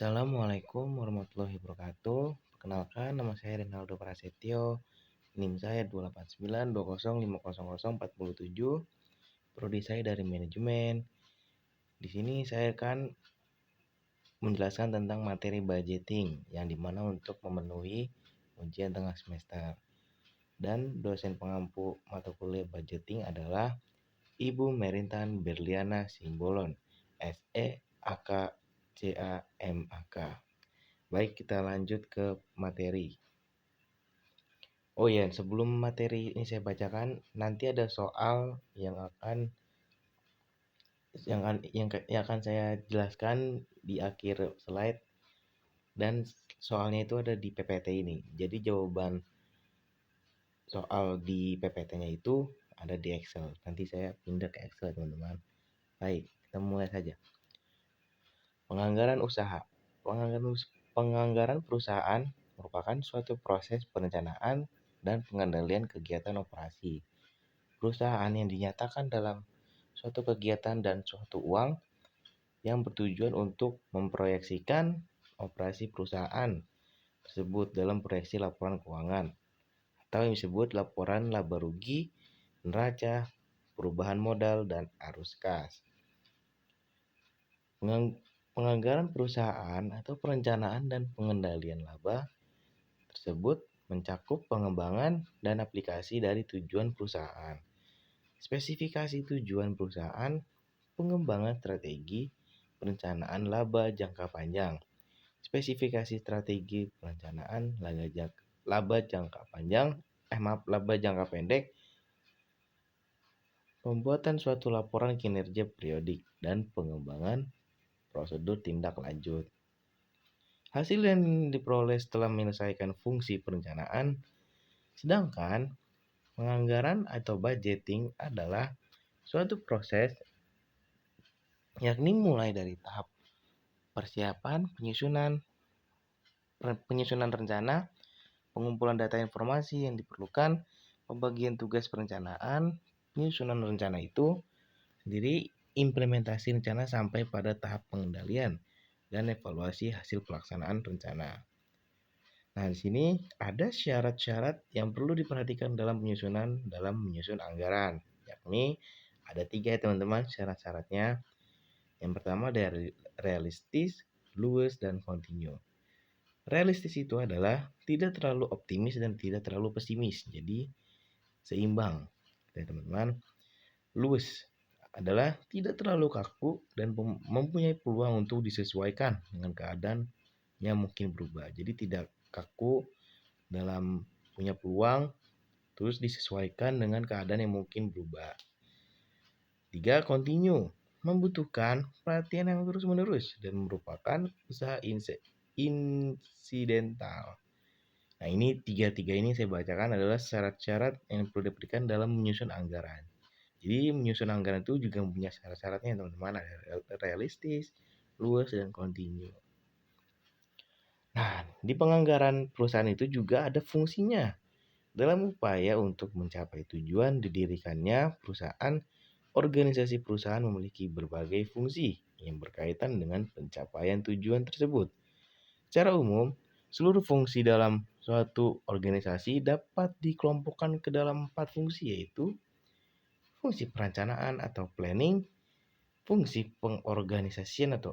Assalamualaikum warahmatullahi wabarakatuh. Perkenalkan, nama saya Renaldo Prasetyo. NIM saya 28920500407. Prodi saya dari manajemen. Di sini saya akan menjelaskan tentang materi budgeting yang dimana untuk memenuhi ujian tengah semester. Dan dosen pengampu mata kuliah budgeting adalah Ibu Merintan Berliana Simbolon, SE AK CAMAK. Baik, kita lanjut ke materi. Oh ya, sebelum materi ini saya bacakan, nanti ada soal yang akan saya jelaskan di akhir slide, dan soalnya itu ada di PPT ini. Jadi jawaban soal di PPT-nya itu ada di Excel. Nanti saya pindah ke Excel, teman-teman. Baik, kita mulai saja. Penganggaran usaha. Penganggaran perusahaan merupakan suatu proses perencanaan dan pengendalian kegiatan operasi perusahaan yang dinyatakan dalam suatu kegiatan dan suatu uang yang bertujuan untuk memproyeksikan operasi perusahaan tersebut dalam proyeksi laporan keuangan atau yang disebut laporan laba rugi, neraca, perubahan modal, dan arus kas. Penganggaran perusahaan atau perencanaan dan pengendalian laba tersebut mencakup pengembangan dan aplikasi dari tujuan perusahaan, spesifikasi tujuan perusahaan, pengembangan strategi, perencanaan laba jangka panjang, spesifikasi strategi perencanaan laba jangka pendek, pembuatan suatu laporan kinerja periodik, dan pengembangan prosedur tindak lanjut. Hasil yang diperoleh setelah menyelesaikan fungsi perencanaan. Sedangkan penganggaran atau budgeting adalah suatu proses yakni mulai dari tahap persiapan, penyusunan rencana, pengumpulan data informasi yang diperlukan, pembagian tugas perencanaan, penyusunan rencana itu sendiri, implementasi rencana sampai pada tahap pengendalian dan evaluasi hasil pelaksanaan rencana. Nah, di sini ada syarat-syarat yang perlu diperhatikan dalam menyusun anggaran, yakni ada 3 ya teman-teman syarat-syaratnya. Yang pertama dari realistis, luwes, dan kontinu. Realistis itu adalah tidak terlalu optimis dan tidak terlalu pesimis, jadi seimbang ya teman-teman. Luwes adalah tidak terlalu kaku dan mempunyai peluang untuk disesuaikan dengan keadaan yang mungkin berubah. Jadi tidak kaku dalam punya peluang, terus disesuaikan dengan keadaan yang mungkin berubah. 3. Kontinu, membutuhkan perhatian yang terus-menerus dan merupakan usaha insidental. Nah, ini tiga ini saya bacakan adalah syarat-syarat yang perlu diberikan dalam menyusun anggaran. Jadi menyusun anggaran itu juga punya syarat-syaratnya teman-teman, ada realistis, luas, dan kontinu. Nah, di penganggaran perusahaan itu juga ada fungsinya. Dalam upaya untuk mencapai tujuan didirikannya perusahaan, organisasi perusahaan memiliki berbagai fungsi yang berkaitan dengan pencapaian tujuan tersebut. Secara umum, seluruh fungsi dalam suatu organisasi dapat dikelompokkan ke dalam 4 fungsi, yaitu fungsi perencanaan atau planning, fungsi pengorganisasian atau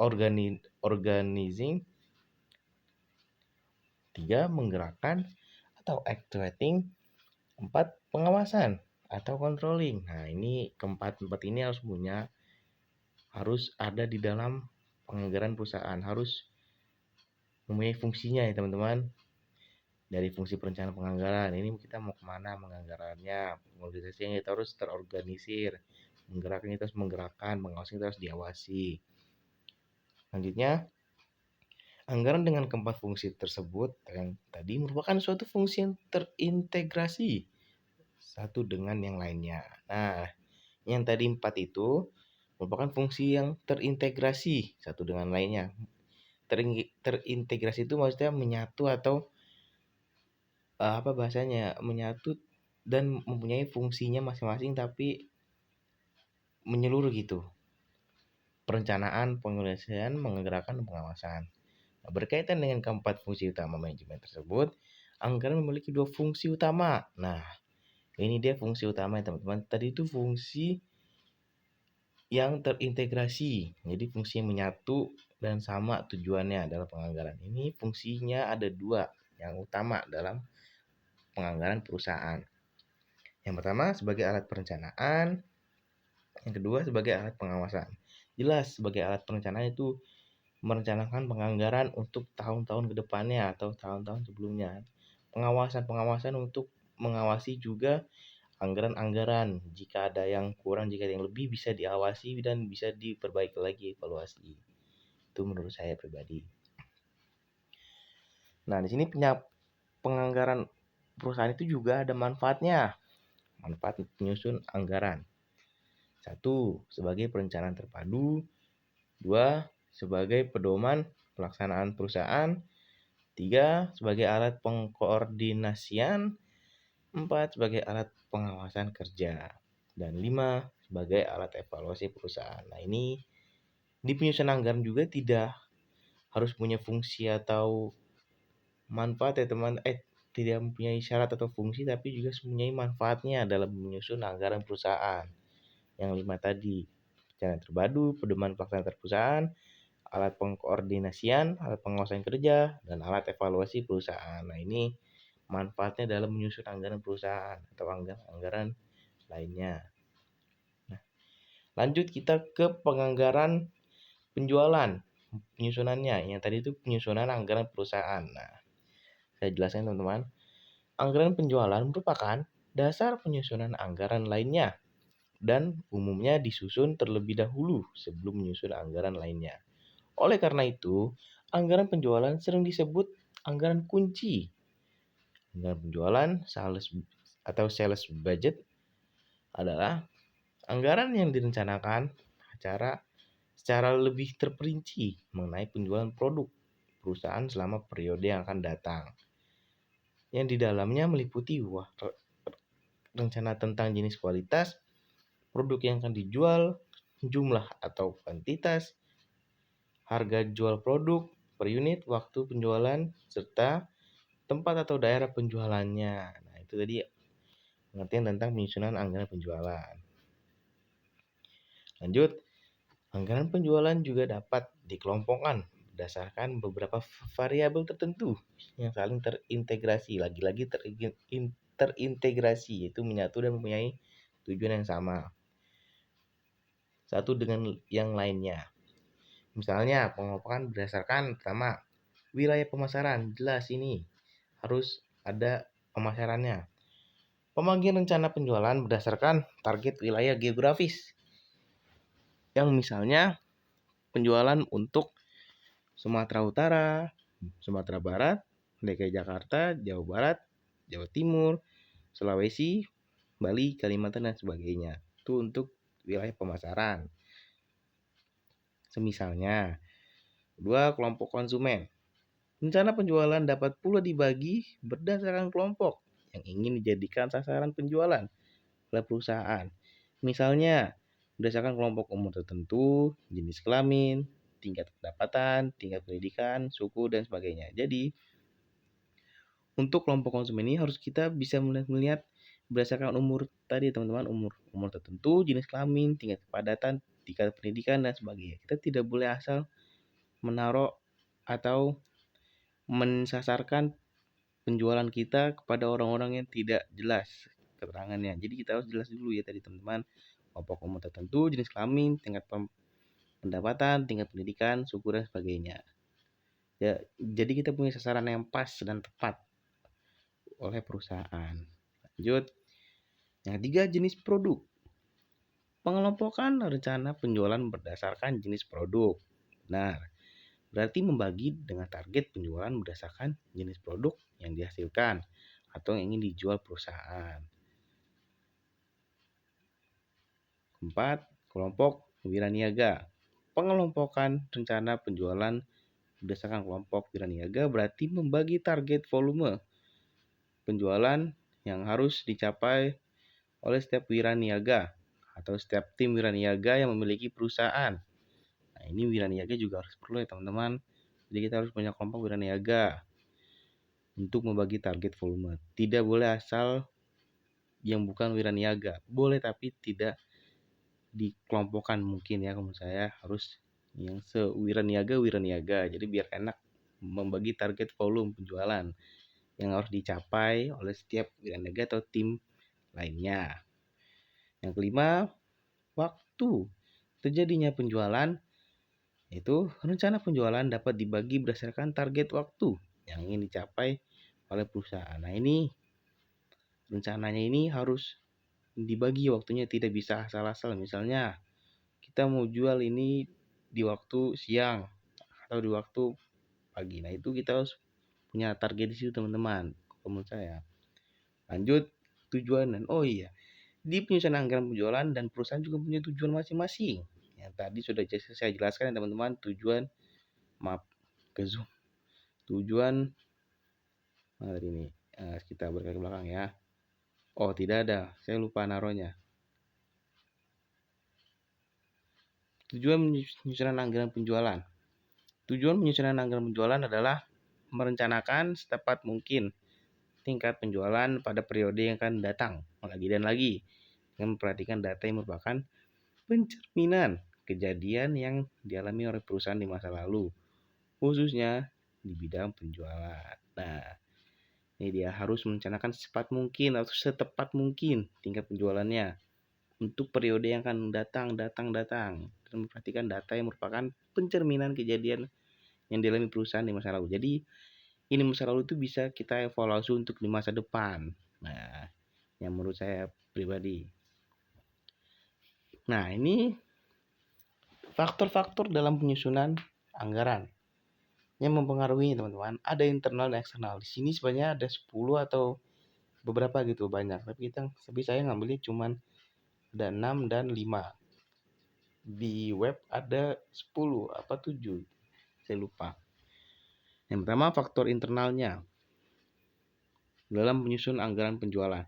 organizing, 3. Menggerakkan atau actuating, 4. Pengawasan atau controlling. Nah, ini keempat ini harus ada di dalam penganggaran perusahaan, harus mempunyai fungsinya ya teman-teman. Dari fungsi perencanaan penganggaran, ini kita mau kemana penganggarannya, pengorganisasinya kita harus terorganisir, menggerakkan kita harus menggerakkan, pengawasan kita harus diawasi. Selanjutnya, anggaran dengan keempat fungsi tersebut yang tadi merupakan suatu fungsi yang terintegrasi satu dengan yang lainnya. Nah, yang tadi 4 itu merupakan fungsi yang terintegrasi satu dengan lainnya. Terintegrasi itu maksudnya menyatu atau menyatu dan mempunyai fungsinya masing-masing tapi menyeluruh gitu. perencanaan, pengelolaan, menggerakkan, dan pengawasan. Nah, berkaitan dengan keempat fungsi utama manajemen tersebut, anggaran memiliki dua fungsi utama. Nah, ini dia fungsi utama ya teman-teman. Tadi itu fungsi yang terintegrasi, jadi fungsi yang menyatu dan sama tujuannya adalah penganggaran. Ini fungsinya ada dua yang utama dalam penganggaran perusahaan. Yang pertama sebagai alat perencanaan, yang kedua sebagai alat pengawasan. Jelas sebagai alat perencanaan itu merencanakan penganggaran untuk tahun-tahun ke depannya atau tahun-tahun sebelumnya. Pengawasan untuk mengawasi juga anggaran-anggaran. Jika ada yang kurang, jika ada yang lebih bisa diawasi dan bisa diperbaiki lagi, evaluasi. Itu menurut saya pribadi. Nah, di sini penganggaran perusahaan itu juga ada manfaatnya. Manfaat penyusun anggaran. 1. Sebagai perencanaan terpadu. 2. Sebagai pedoman pelaksanaan perusahaan. 3. Sebagai alat pengkoordinasian. 4. Sebagai alat pengawasan kerja. Dan 5. Sebagai alat evaluasi perusahaan. Nah, ini di penyusunan anggaran juga tidak harus punya fungsi atau manfaat ya teman. Tidak mempunyai syarat atau fungsi, tapi juga mempunyai manfaatnya dalam menyusun anggaran perusahaan. Yang 5 tadi, perencanaan terpadu, pedoman pelaksanaan perusahaan, alat pengkoordinasian, alat pengawasan kerja, dan alat evaluasi perusahaan. Nah, ini manfaatnya dalam menyusun anggaran perusahaan atau anggaran lainnya. Nah, lanjut kita ke penganggaran penjualan. Penyusunannya, yang tadi itu penyusunan anggaran perusahaan. Nah, saya jelaskan teman-teman. Anggaran penjualan merupakan dasar penyusunan anggaran lainnya dan umumnya disusun terlebih dahulu sebelum menyusun anggaran lainnya. Oleh karena itu, anggaran penjualan sering disebut anggaran kunci. Anggaran penjualan sales budget adalah anggaran yang direncanakan secara lebih terperinci mengenai penjualan produk perusahaan selama periode yang akan datang. Yang di dalamnya meliputi rencana tentang jenis kualitas, produk yang akan dijual, jumlah atau kuantitas, harga jual produk per unit, waktu penjualan, serta tempat atau daerah penjualannya. Nah, itu tadi pengertian tentang penyusunan anggaran penjualan. Lanjut, anggaran penjualan juga dapat dikelompokkan berdasarkan beberapa variabel tertentu yang saling terintegrasi. Lagi-lagi terintegrasi, yaitu menyatu dan mempunyai tujuan yang sama satu dengan yang lainnya. Misalnya, pengelompokan berdasarkan pertama, wilayah pemasaran. Jelas ini harus ada pemasarannya. Pembagian rencana penjualan berdasarkan target wilayah geografis. Yang misalnya penjualan untuk Sumatera Utara, Sumatera Barat, DKI Jakarta, Jawa Barat, Jawa Timur, Sulawesi, Bali, Kalimantan, dan sebagainya. Itu untuk wilayah pemasaran. Semisalnya, 2. Kelompok konsumen. Rencana penjualan dapat pula dibagi berdasarkan kelompok yang ingin dijadikan sasaran penjualan oleh perusahaan. Misalnya, berdasarkan kelompok umur tertentu, jenis kelamin, tingkat pendapatan, tingkat pendidikan, suku, dan sebagainya. Jadi, untuk kelompok konsumen ini harus kita bisa melihat berdasarkan umur tadi teman-teman, umur tertentu, jenis kelamin, tingkat kepadatan, tingkat pendidikan, dan sebagainya. Kita tidak boleh asal menaruh atau mensasarkan penjualan kita kepada orang-orang yang tidak jelas keterangannya. Jadi kita harus jelas dulu ya tadi teman-teman, kelompok umur tertentu, jenis kelamin, tingkat pendapatan, tingkat pendidikan, suku, dan sebagainya. Ya, jadi kita punya sasaran yang pas dan tepat oleh perusahaan. Lanjut, yang ketiga, jenis produk. Pengelompokan rencana penjualan berdasarkan jenis produk. Benar. Berarti membagi dengan target penjualan berdasarkan jenis produk yang dihasilkan atau yang ingin dijual perusahaan. Keempat, kelompok wiraniaga. Pengelompokan rencana penjualan berdasarkan kelompok wiraniaga berarti membagi target volume penjualan yang harus dicapai oleh setiap wiraniaga atau setiap tim wiraniaga yang memiliki perusahaan. ini wiraniaga juga harus perlu ya teman-teman. Jadi kita harus punya kelompok wiraniaga untuk membagi target volume. Tidak boleh asal yang bukan wiraniaga. Boleh tapi tidak dikelompokkan mungkin ya, menurut saya harus yang wiraniaga. Jadi biar enak membagi target volume penjualan yang harus dicapai oleh setiap wiraniaga atau tim lainnya. Yang kelima, waktu terjadinya penjualan, itu rencana penjualan dapat dibagi berdasarkan target waktu yang ingin dicapai oleh perusahaan. Nah, ini rencananya ini harus dibagi waktunya, tidak bisa asal-asal. Misalnya kita mau jual ini di waktu siang atau di waktu pagi. Nah, itu kita harus punya target di situ teman-teman, menurut saya. Lanjut, tujuan dan oh iya, di penyusunan anggaran penjualan dan perusahaan juga punya tujuan masing-masing. Yang tadi sudah saya jelaskan ya teman-teman, tujuan ke zoom. Tujuan hari ini kita bergerak ke belakang ya. Oh, tidak ada, saya lupa naruhnya. Tujuan penyusunan anggaran penjualan. Tujuan penyusunan anggaran penjualan adalah merencanakan setepat mungkin tingkat penjualan pada periode yang akan datang, lagi dan lagi, dengan memperhatikan data yang merupakan pencerminan kejadian yang dialami oleh perusahaan di masa lalu, khususnya di bidang penjualan. Nah, ini dia harus merencanakan secepat mungkin atau setepat mungkin tingkat penjualannya untuk periode yang akan datang, dan memperhatikan data yang merupakan pencerminan kejadian yang dialami perusahaan di masa lalu. Jadi, ini masa lalu itu bisa kita evaluasi untuk di masa depan. Nah, yang menurut saya pribadi. Nah, ini faktor-faktor dalam penyusunan anggaran yang mempengaruhi teman-teman. Ada internal dan eksternal. Di sini sebenarnya ada 10 atau beberapa gitu banyak. Tapi saya ngambilnya cuman ada 6 dan 5. Di web ada 10 apa 7. Saya lupa. Yang pertama, faktor internalnya dalam penyusunan anggaran penjualan.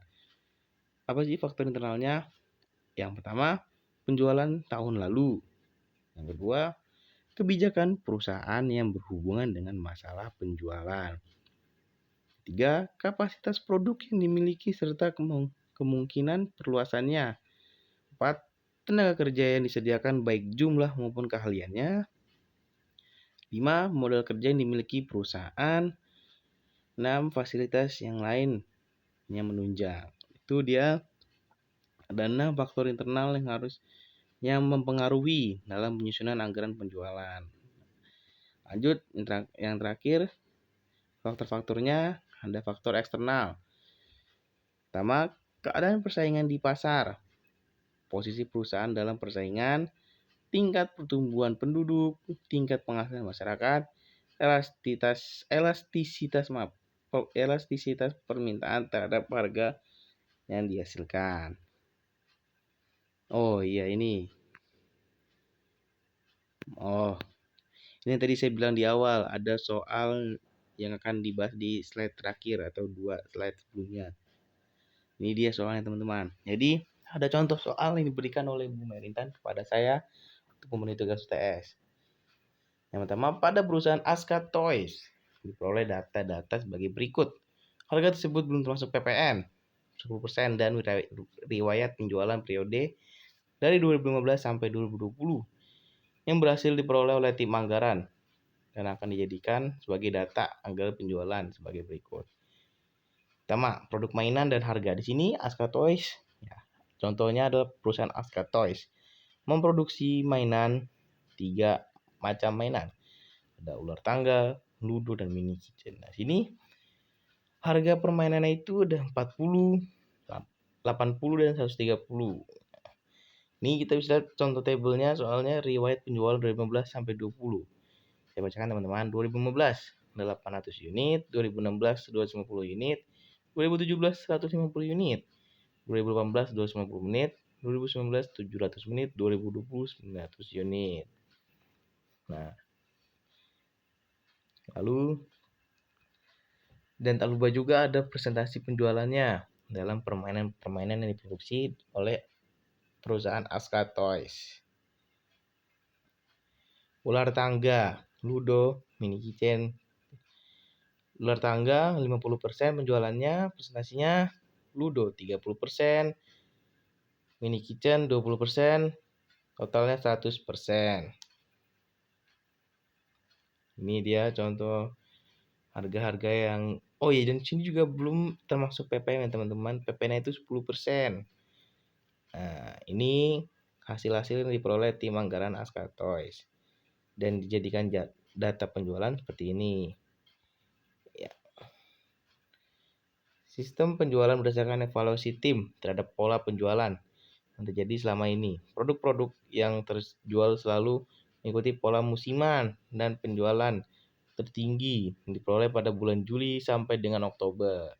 Apa sih faktor internalnya? Yang pertama, penjualan tahun lalu. Yang kedua, kebijakan perusahaan yang berhubungan dengan masalah penjualan. Ketiga, kapasitas produk yang dimiliki serta kemungkinan perluasannya. Empat, tenaga kerja yang disediakan baik jumlah maupun keahliannya. 5, modal kerja yang dimiliki perusahaan. 6, fasilitas yang lain yang menunjang. Itu dia ada 6 faktor internal yang mempengaruhi dalam penyusunan anggaran penjualan. Lanjut, yang terakhir, faktor-faktornya ada faktor eksternal. Pertama, keadaan persaingan di pasar, posisi perusahaan dalam persaingan, tingkat pertumbuhan penduduk, tingkat penghasilan masyarakat, elastisitas permintaan terhadap harga yang dihasilkan. Oh iya, ini tadi saya bilang di awal, ada soal yang akan dibahas di slide terakhir atau 2 slide sebelumnya. Ini dia soalnya teman-teman. Jadi ada contoh soal yang diberikan oleh Bu Merintan kepada saya untuk memenuhi tugas UTS. Yang pertama, pada perusahaan Aska Toys diperoleh data-data sebagai berikut. Harga tersebut belum termasuk PPN 10% dan riwayat penjualan periode dari 2015 sampai 2020 yang berhasil diperoleh oleh tim anggaran dan akan dijadikan sebagai data anggaran penjualan sebagai berikut. Pertama, produk mainan dan harga. Di sini Aska Toys, ya, contohnya adalah perusahaan Aska Toys memproduksi mainan 3 macam mainan. Ada ular tangga, ludo, dan mini kitchen. Nah, sini harga permainannya itu ada 40, 80, dan 130. Ini kita bisa lihat contoh tabelnya soalnya riwayat penjualan 2015 sampai 20. Saya bacakan teman-teman. 2015 800 unit, 2016 250 unit, 2017 150 unit, 2018 250 menit, 2019 700 menit, 2020 900 unit. Nah, lalu dan tak lupa juga ada presentasi penjualannya dalam permainan-permainan yang diproduksi oleh perusahaan Aska Toys. Ular tangga, Ludo, Mini Kitchen. Ular tangga 50% penjualannya, presentasinya Ludo 30%, Mini Kitchen 20%, totalnya 100%. Ini dia contoh harga-harga yang dan sini juga belum termasuk PPN ya teman-teman. PPN itu 10%. Nah, ini hasil-hasil yang diperoleh tim anggaran Aska Toys dan dijadikan data penjualan seperti ini. Ya. Sistem penjualan berdasarkan evaluasi tim terhadap pola penjualan yang terjadi selama ini. Produk-produk yang terjual selalu mengikuti pola musiman dan penjualan tertinggi yang diperoleh pada bulan Juli sampai dengan Oktober.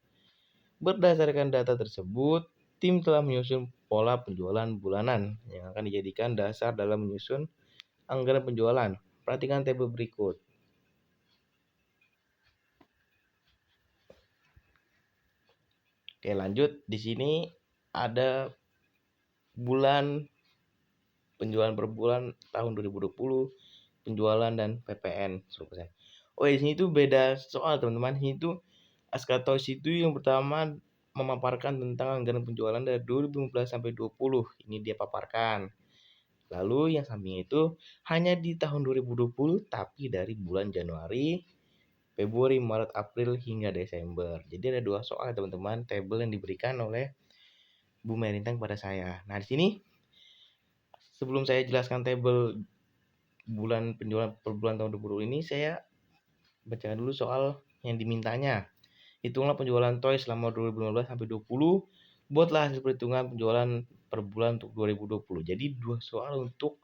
Berdasarkan data tersebut, tim telah menyusun pola penjualan bulanan yang akan dijadikan dasar dalam menyusun anggaran penjualan. Perhatikan tabel berikut. Oke, lanjut. Di sini ada bulan penjualan per bulan tahun 2020, penjualan dan PPN 10%. Di sini tuh beda soal teman-teman. Ini tuh Aska Toys itu yang pertama memaparkan tentang anggaran penjualan dari 2015 sampai 2020. Ini dia paparkan. Lalu yang samping itu hanya di tahun 2020 tapi dari bulan Januari, Februari, Maret, April hingga Desember. Jadi ada 2 soal teman-teman, tabel yang diberikan oleh Bu Merintang kepada saya. Nah, di sini sebelum saya jelaskan tabel bulan penjualan per bulan tahun 2020 ini, saya bacakan dulu soal yang dimintanya. Hitunglah penjualan toys selama 2015 sampai 2020. Buatlah hasil perhitungan penjualan per bulan untuk 2020. Jadi 2 soal untuk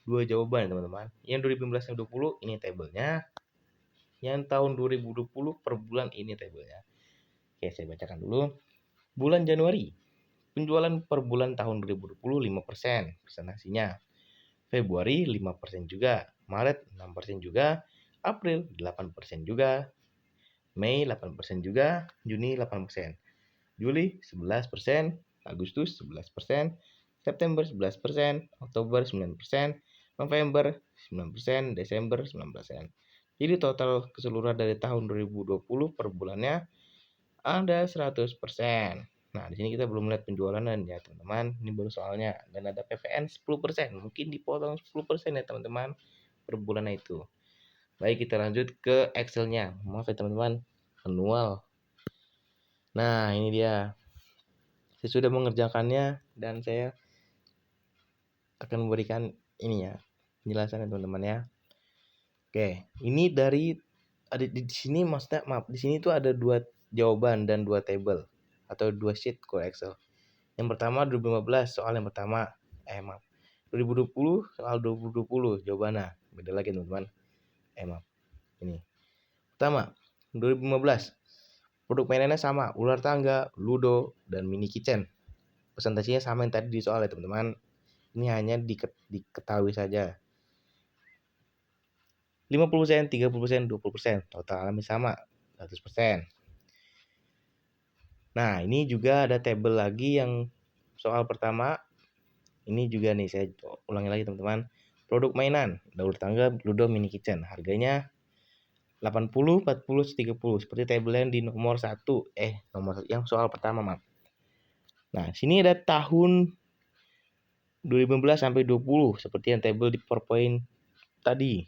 2 jawaban teman-teman. Yang 2015 sampai 2020 ini tabelnya. Yang tahun 2020 per bulan ini tabelnya. Oke, saya bacakan dulu. Bulan Januari, penjualan per bulan tahun 2020 5%, presentasinya. Februari 5% juga, Maret 6% juga, April 8% juga, Mei 8% juga, Juni 8%, Juli 11%, Agustus 11%, September 11%, Oktober 9%, November 9%, Desember 9%. Jadi total keseluruhan dari tahun 2020 per bulannya ada 100%. Nah, di sini kita belum lihat penjualan ya, teman-teman. Ini baru soalnya. Dan ada PPN 10%. Mungkin dipotong 10% ya, teman-teman, per bulan itu. Baik, kita lanjut ke Excel-nya. Maaf ya, teman-teman. Manual. Nah, ini dia. Saya sudah mengerjakannya dan saya akan memberikan ini ya, penjelasan ya, teman-teman ya. Oke, ini dari ada di sini maksudnya di sini tuh ada 2 jawaban dan 2 tabel atau 2 sheet core Excel. Yang pertama 2015 soal yang pertama. 2020 soal 2020 jawabannya. Beda lagi teman-teman. Ini. Pertama, 2015. Produk mainannya sama, ular tangga, ludo, dan mini kitchen. Presentasinya sama yang tadi di soal ya teman-teman. Ini hanya diketahui saja. 50%, 30%, 20%. Total alami sama, 100%. Nah, ini juga ada tabel lagi yang soal pertama. Ini juga nih saya ulangi lagi teman-teman. Produk mainan, ular tangga, ludo, mini kitchen. Harganya 80, 40, 30. Seperti tabel yang di nomor 1. Nomor yang soal pertama, maaf. Nah, sini ada tahun 2015 sampai 20 seperti yang tabel di PowerPoint tadi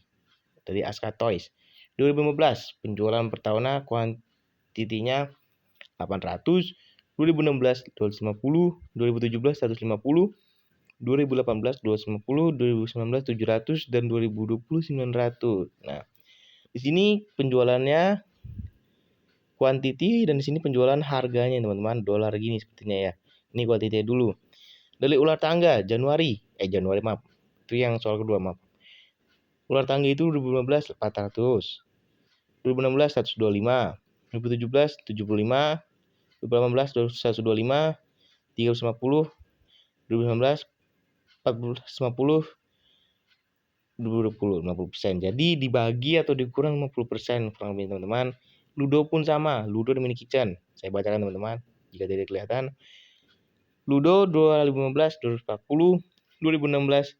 dari Aska Toys. 2015 penjualan per tahunnya kuantitinya 800, 2016 250, 2017 150, 2018 250, 2019 700 dan 2020 900. Nah, di sini penjualannya kuantiti dan di sini penjualan harganya teman-teman, dolar gini sepertinya ya. Ini kuantiti dulu. Dari ular tangga Januari maaf. Itu yang soal kedua, maaf. Ular tangga itu 2015 400, 2016 125, 2017 75, 2018 125, 350, 2019 450, 2020 50%. Jadi dibagi atau dikurang 50% kurang lebih teman-teman. Ludo pun sama, Ludo dan mini kitchen. Saya bacakan teman-teman jika tidak kelihatan. Ludo 2015 240, 2016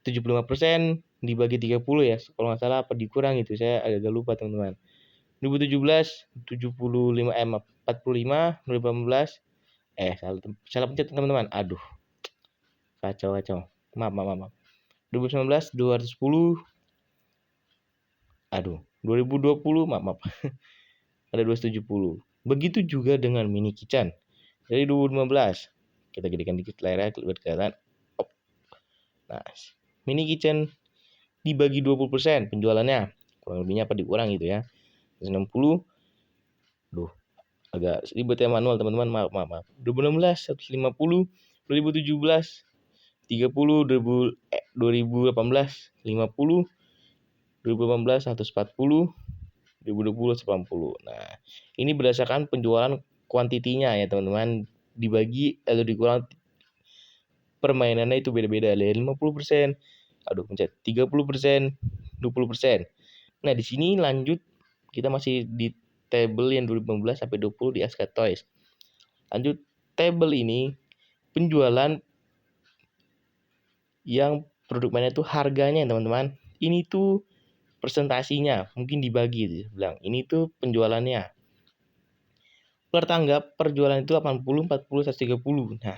75% dibagi 30 ya. Kalau nggak salah apa dikurang itu, saya agak lupa teman-teman. 2017 75 45, 2018 salah pencet teman-teman. Aduh, kacau. Maaf. 2019 210. Aduh, 2020 maaf. Ada 270. Begitu juga dengan mini kitchen. Dari 2015. Kita gedekan dikit layarnya biar kelihatan. Nah, mini kitchen dibagi 20% penjualannya. Kurang lebihnya apa dikurang gitu ya. 160. Duh, agak ribet ya manual teman-teman. Maaf. 2016 150, 2017 30, 2018 50, 2018 140, 2020 180. Nah, ini berdasarkan penjualan kuantitinya ya teman-teman, dibagi atau dikurang permainannya itu beda-beda. Ada 50%, pencet 30%, 20%. Nah, di sini lanjut kita masih di table yang 2015 sampai 20 di Aska Toys. Lanjut table ini penjualan yang produk mainnya itu harganya teman-teman. Ini tuh presentasinya mungkin dibagi gitu, bilang ini tuh penjualannya. Per tanggap perjualan itu 80, 40, 130. Nah,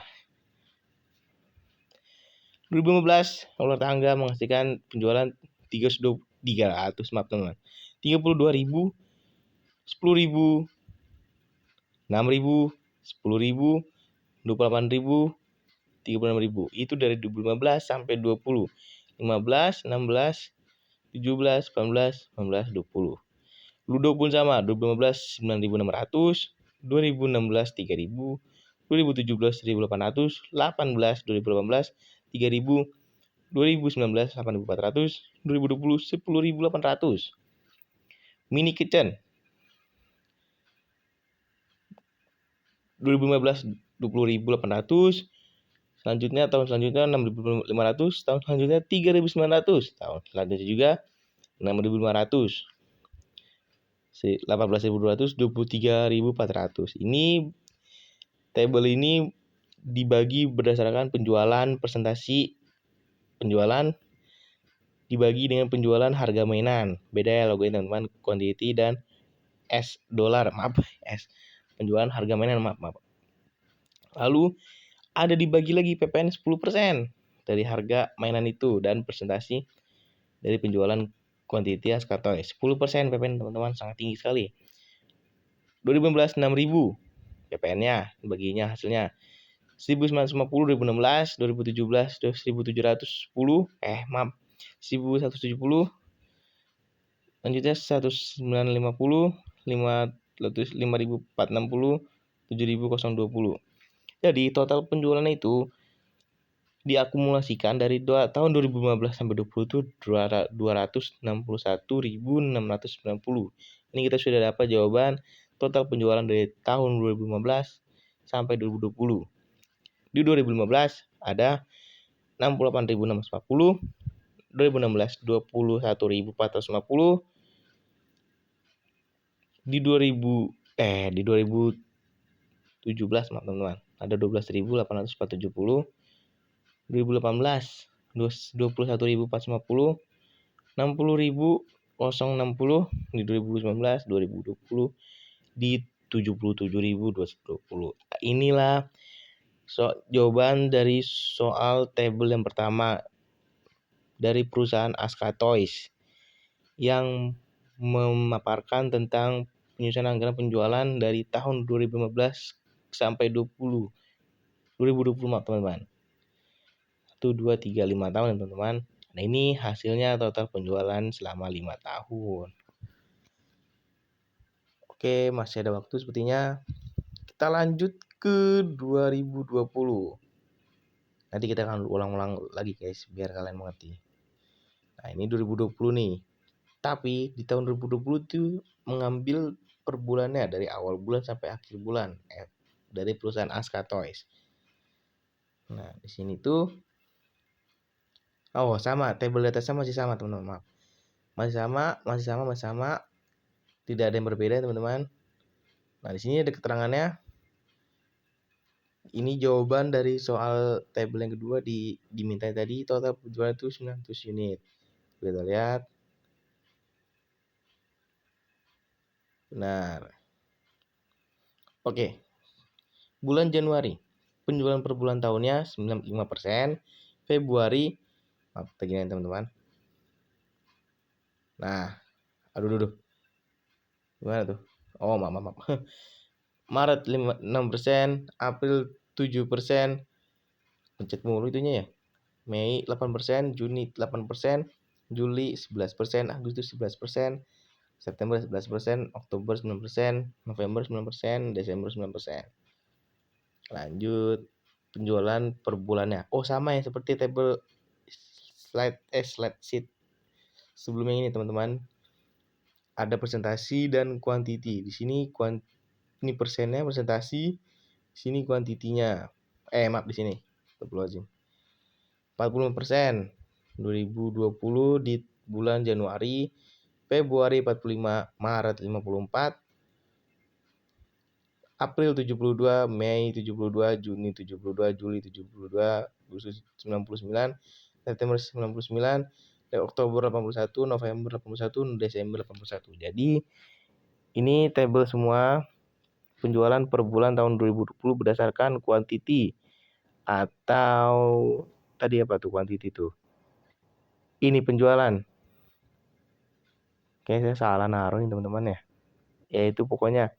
2015 ular tangga menghasilkan penjualan 300 maaf teman-teman. 32.000, 10.000, 6.000, 10.000, 28.000, 36.000. Itu dari 2015 sampai 20. 15, 16, 17, 18, 19, 20. Ludo pun sama, 2015 9.600, 2016 3.000, 2017 1.800, 2018 3.000, 2019 8.400, 2020 10.800. Mini kitchen 2015 20.800, tahun selanjutnya 6.500, tahun selanjutnya 3.900, tahun selanjutnya juga 6.500, 18.200, 23.400. Ini table ini dibagi berdasarkan penjualan, presentasi penjualan dibagi dengan penjualan harga mainan. Beda ya logonya teman-teman, quantity dan $. S. Penjualan harga mainan, maaf. Lalu ada dibagi lagi PPN 10% dari harga mainan itu dan presentasi dari penjualan quantity Aska Toys. 10% PPN teman-teman, sangat tinggi sekali. 2015 6.000 PPN-nya, baginya hasilnya 1950 2016, 2017 1.710, 1.170, lanjutnya 1.950, 5.460, 7.020. Jadi total penjualan itu diakumulasikan dari tahun 2015 sampai 20 itu 261.690. Ini kita sudah dapat jawaban total penjualan dari tahun 2015 sampai 2020. Di 2015 ada 68.640, 2016 21.450, di 2017 teman-teman ada 12.870, 2018 21.450, 60.060, di 2019 2020 di 77.220. Inilah jawaban dari soal table yang pertama dari perusahaan Aska Toys yang memaparkan tentang penyusunan anggaran penjualan dari tahun 2015 sampai 2020 maaf teman-teman. 1, 2, 3, 5 tahun teman-teman. Nah, ini hasilnya total penjualan selama 5 tahun. Oke, masih ada waktu sepertinya. Kita lanjut ke 2020. Nanti kita akan ulang-ulang lagi guys, biar kalian mengerti. Nah, ini 2020 nih. Tapi di tahun 2020 itu mengambil per bulannya dari awal bulan sampai akhir bulan dari perusahaan Aska Toys. Nah, di sini tuh sama, table atasnya masih sama teman-teman. Masih sama. Tidak ada yang berbeda teman-teman. Nah, di sini ada keterangannya. Ini jawaban dari soal tabel yang kedua diminta tadi total penjualan itu 900 unit. Kita lihat. Benar. Oke. Bulan Januari. Penjualan per bulan tahunnya 95%. Februari. Maaf, begini teman-teman. Nah, aduh. Gimana tuh? Oh, maaf. Maret 6%, April 7%. Pencet mulu itunya ya. Mei 8%, Juni 8%, Juli 11%, Agustus 11%, September 11%, Oktober 9%, November 9%, Desember 9%. Lanjut penjualan per bulannya. Oh, sama ya seperti tabel slide sheet sebelumnya ini teman-teman. Ada presentasi dan quantity. Di sini ini persennya presentasi, di sini kuantitinya. Maaf di sini. 45%. 2020 di bulan Januari, Februari 45, Maret 54, April 72, Mei 72, Juni 72, Juli 72, Agustus 99, September 99, Oktober 81, November 81, Desember 81. Jadi ini tabel semua penjualan per bulan tahun 2020 berdasarkan quantity atau tadi apa tuh quantity tuh? Ini penjualan. Kayaknya saya salah naruh nih teman-teman ya. Yaitu pokoknya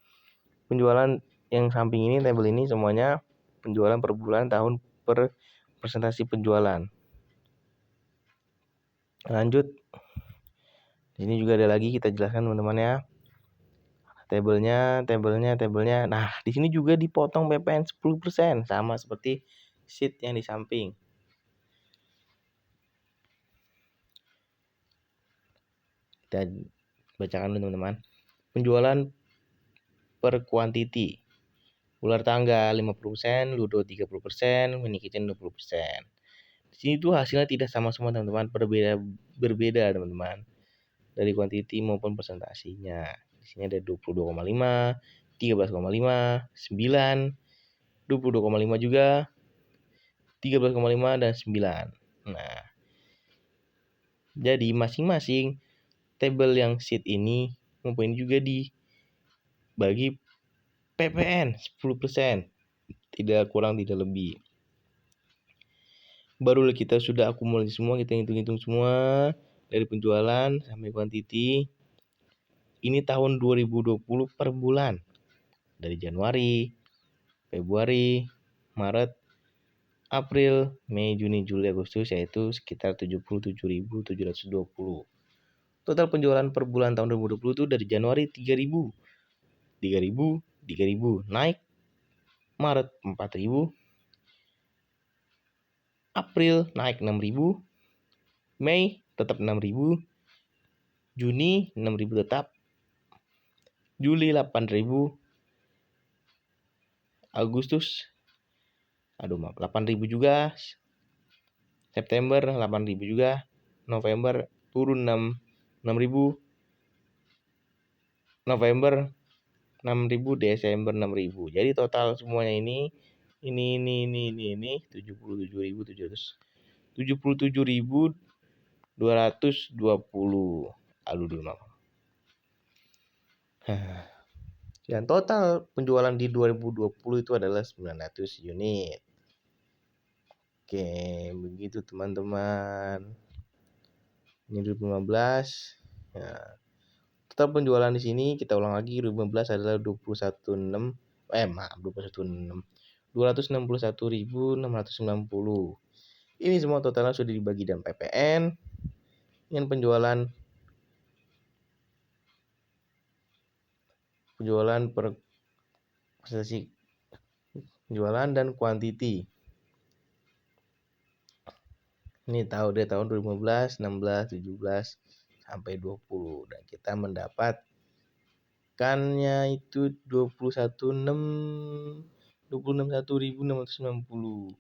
penjualan yang samping ini tabel ini semuanya penjualan per bulan tahun per presentasi penjualan. Lanjut. Ini juga ada lagi kita jelaskan teman-teman ya. Tabelnya. Nah, di sini juga dipotong PPN 10% sama seperti sheet yang di samping. Kita bacakan dulu teman-teman. Penjualan per quantity. Ular tangga 50%, ludo 30%, mini kitchen 20%. Di sini tuh hasilnya tidak sama semua teman-teman, berbeda teman-teman. Dari kuantiti maupun presentasinya. Di sini ada 22,5, 13,5, 9, 22,5 juga, 13,5 dan 9. Nah, jadi masing-masing tabel yang sheet ini maupun juga dibagi PPN 10%. Tidak kurang, tidak lebih. Baru kita sudah akumulasi semua, kita hitung-hitung semua dari penjualan sampai kuantiti. Ini tahun 2020 per bulan. Dari Januari, Februari, Maret, April, Mei, Juni, Juli, Agustus, yaitu sekitar 77.720. Total penjualan per bulan tahun 2020 itu dari Januari 3.000, 3.000, 3.000, naik. Maret 4.000, April naik 6.000, Mei tetap 6.000, Juni 6.000 tetap, Juli 8.000, Agustus 8.000 juga, September 8.000 juga, November turun 6.000, November 6.000, Desember 6.000. Jadi total semuanya ini 77.220. Dulu maaf. Dan total penjualan di 2020 itu adalah 900 unit. Oke, begitu teman-teman. Ini 2015. Ya. Total penjualan di sini kita ulang lagi 2015 adalah 261.690. Ini semua totalnya sudah dibagi dan PPN. Dengan penjualan per presentasi penjualan dan kuantiti. Ini dari tahun 2015, 16, 17 sampai 20 dan kita mendapatkannya itu 26.690.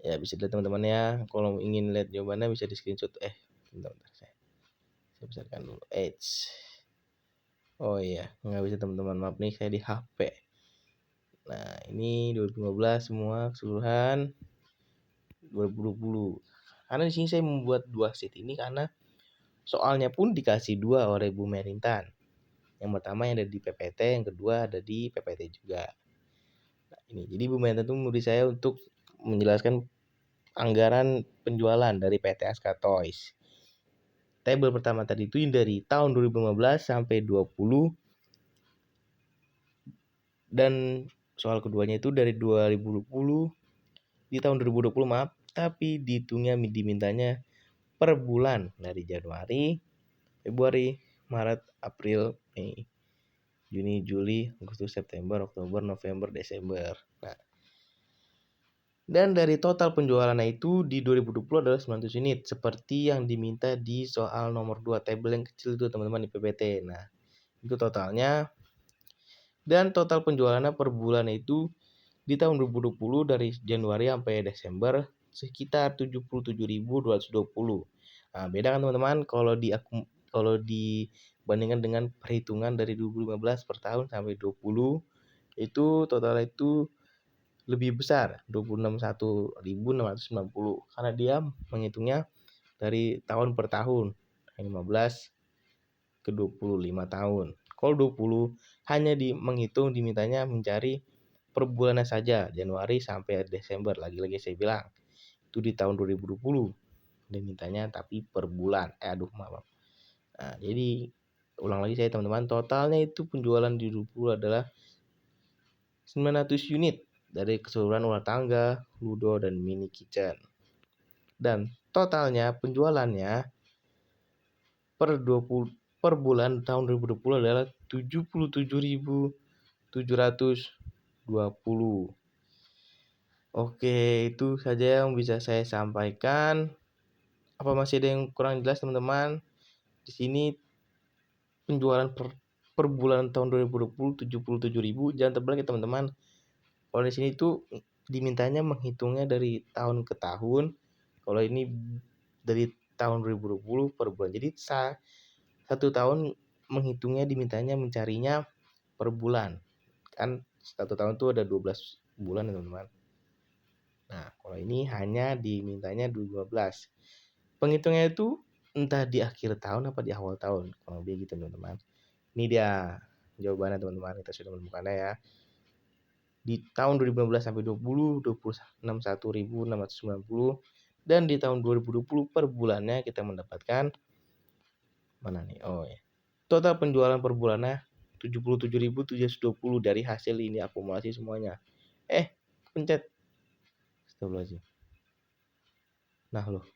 Ya, bisa dilihat teman-teman ya. Kalau ingin lihat jawabannya bisa di screenshot. Bentar, saya besarkan dulu. Oh iya, nggak bisa teman-teman. Maaf nih, saya di HP. Nah, ini 2015 semua keseluruhan 2020. Karena di sini saya membuat 2 sheet ini karena soalnya pun dikasih 2 oleh Bu Merintan. Yang pertama yang ada di PPT, yang kedua ada di PPT juga. Nah, ini. Jadi Bu Merintan itu memberi saya untuk menjelaskan anggaran penjualan dari PT Aska Toys. Tabel pertama tadi itu dari tahun 2015 sampai 20 dan soal keduanya itu dari 2020 di tahun 2020 maaf, tapi dihitungnya dimintanya per bulan dari Januari, Februari, Maret, April, Mei, Juni, Juli, Agustus, September, Oktober, November, Desember. Nah, dan dari total penjualannya itu di 2020 adalah 900 unit seperti yang diminta di soal nomor 2 tabel yang kecil itu teman-teman di PPT. Nah, itu totalnya. Dan total penjualannya per bulan itu di tahun 2020 dari Januari sampai Desember sekitar 77.220. Nah, beda kan teman-teman kalau dibandingkan dengan perhitungan dari 2015 per tahun sampai 20 itu totalnya itu lebih besar 26.690 karena dia menghitungnya dari tahun per tahun 15 ke 25 tahun. Kalau 20 hanya menghitung dimintanya mencari per bulannya saja Januari sampai Desember. Lagi-lagi saya bilang itu di tahun 2020 dimintanya tapi per bulan. Maaf. Nah, jadi ulang lagi saya teman-teman, totalnya itu penjualan di 20 adalah 900 unit dari keseluruhan rumah tangga, ludo, dan mini kitchen. Dan totalnya penjualannya per 20 per bulan tahun 2020 adalah 77.720. Oke, itu saja yang bisa saya sampaikan. Apa masih ada yang kurang jelas teman-teman? Di sini penjualan per bulan tahun 2020 77.000. Jangan terbalik ya teman-teman. Kalau di sini itu dimintanya menghitungnya dari tahun ke tahun. Kalau ini dari tahun 2020 per bulan. Jadi satu tahun menghitungnya dimintanya mencarinya per bulan. Kan satu tahun itu ada 12 bulan ya teman-teman. Nah, kalau ini hanya dimintanya 12. Penghitungnya itu entah di akhir tahun apa di awal tahun. Kalau begitu teman-teman. Ini dia jawabannya teman-teman. Kita sudah menemukannya ya. Di tahun 2015 sampai 20 61.690 dan di tahun 2020 per bulannya kita mendapatkan mana nih? Oh ya. Total penjualan per bulannya 77.720 dari hasil ini akumulasi semuanya. Pencet. Astagfirullahaladzim. Nah loh,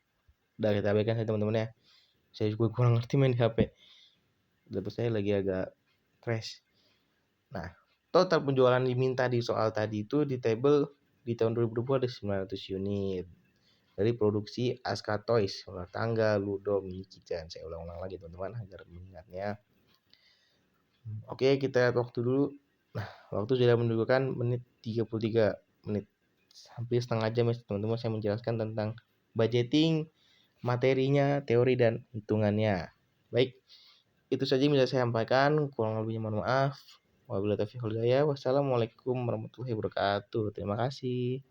udah kita abaikan saya teman-teman ya. Saya juga kurang ngerti main di HP. Laptop saya lagi agak crash. Nah, total penjualan diminta di soal tadi itu di tabel di tahun 2020 ada 900 unit dari produksi Aska Toys, rumah tangga, ludo, mini kitchen. Saya ulang-ulang lagi teman-teman agar mengingatnya. Oke, kita lihat waktu dulu. Nah, waktu sudah menunjukkan menit 33 menit. Hampir setengah jam ya teman-teman saya menjelaskan tentang budgeting, materinya, teori, dan hitungannya. Baik, itu saja yang bisa saya sampaikan. Kurang lebihnya mohon maaf. Wabillahi taufiq wal hidayah. Wassalamualaikum warahmatullahi wabarakatuh. Terima kasih.